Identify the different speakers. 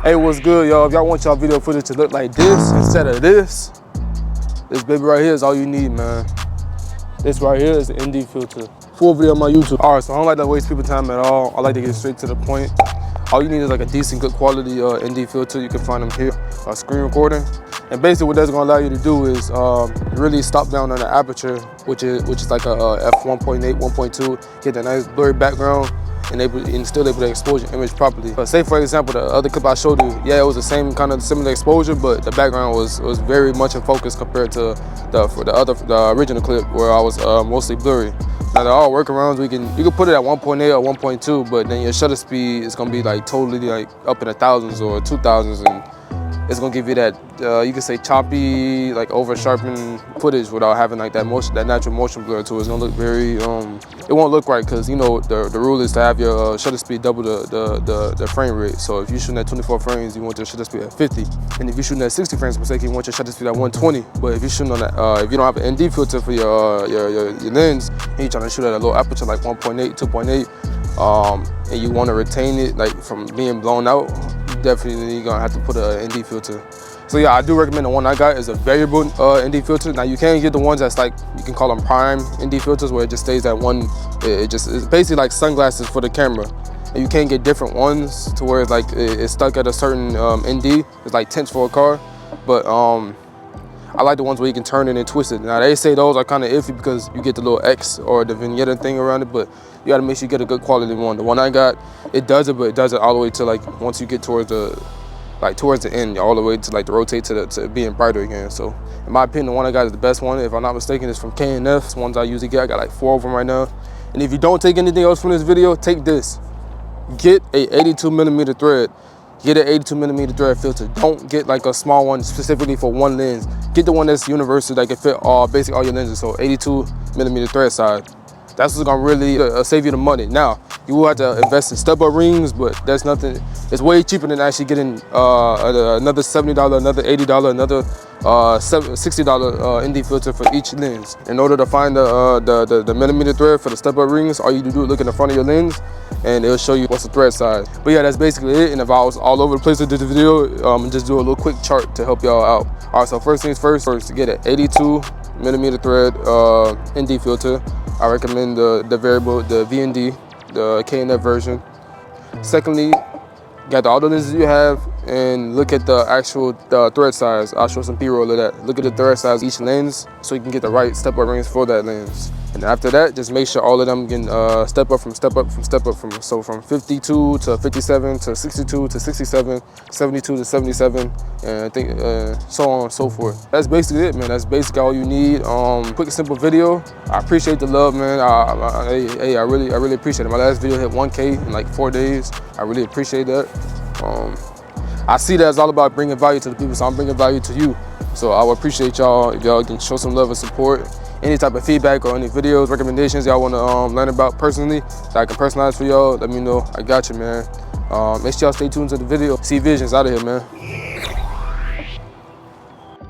Speaker 1: Hey, what's good, y'all? If y'all want y'all video footage to look like this instead of this baby right here is all you need, man. This right here is the ND filter. Full video on my YouTube. All right, so I don't like to waste people's time at all. I like to get straight to the point. All you need is like a decent, good quality ND filter. You can find them here, screen recording. And basically what that's gonna allow you to do is really stop down on the aperture, which is like a f1.8, 1.2, get that nice blurry background, and still able to expose your image properly. But say for example, the other clip I showed you, yeah, it was the same kind of similar exposure, but the background was very much in focus compared to the original clip where I was mostly blurry. Now there are workarounds. You can put it at 1.8 or 1.2, but then your shutter speed is gonna be like totally like up in the thousands or 2000s, and it's gonna give you that you can say choppy, like over sharpened footage without having like that natural motion blur to it. It's gonna look very it won't look right, because you know the rule is to have your shutter speed double the frame rate. So if you're shooting at 24 frames, you want your shutter speed at 50, and if you're shooting at 60 frames per second, you want your shutter speed at 120. But if you're shooting on that, if you don't have an ND filter for your lens, and you're trying to shoot at a low aperture like 1.8, 2.8, and you want to retain it like from being blown out, definitely gonna have to put an ND filter. So yeah, I do recommend the one I got is a variable ND filter. Now you can get the ones that's like, you can call them prime ND filters, where it just stays at one. It's basically like sunglasses for the camera. And you can get different ones to where it's like it's stuck at a certain ND. It's like tints for a car, but I like the ones where you can turn it and twist it. Now they say those are kind of iffy because you get the little X or the vignette thing around it, but you gotta make sure you get a good quality one. The one I got, it does it, but it does it all the way to like, once you get towards the end, all the way to like to rotate to being brighter again. So in my opinion, the one I got is the best one. If I'm not mistaken, it's from K&F. It's ones I usually get. I got like 4 of them right now. And if you don't take anything else from this video, take this. Get a 82mm thread. Get an 82mm thread filter. Don't get like a small one specifically for one lens. Get the one that's universal, that can fit basically all your lenses. So 82mm thread size. That's what's gonna really save you the money. Now, you will have to invest in step-up rings, but that's nothing. It's way cheaper than actually getting another $70, another $80, another $60 ND filter for each lens. In order to find the millimeter thread for the step-up rings, all you do is look in the front of your lens, and it'll show you what's the thread size. But yeah, that's basically it. And if I was all over the place with this video, just do a little quick chart to help y'all out. All right, so first things first, to get an 82mm thread ND filter, I recommend the variable, the VND, the K&F version. Secondly, got all the lenses you have, and look at the actual thread size. I'll show some B-roll of that. Look at the thread size of each lens so you can get the right step-up rings for that lens. And after that, just make sure all of them can step up, so from 52 to 57 to 62 to 67, 72 to 77, and I think so on and so forth. That's basically it, man. That's basically all you need. Quick, simple video. I appreciate the love, man. I really appreciate it. My last video hit 1K in like 4 days. I really appreciate that. I see that it's all about bringing value to the people, so I'm bringing value to you. So I would appreciate y'all if y'all can show some love and support. Any type of feedback or any videos, recommendations y'all want to learn about personally that I can personalize for y'all, let me know. I got you, man. Make sure y'all stay tuned to the video. See Visions out of here, man.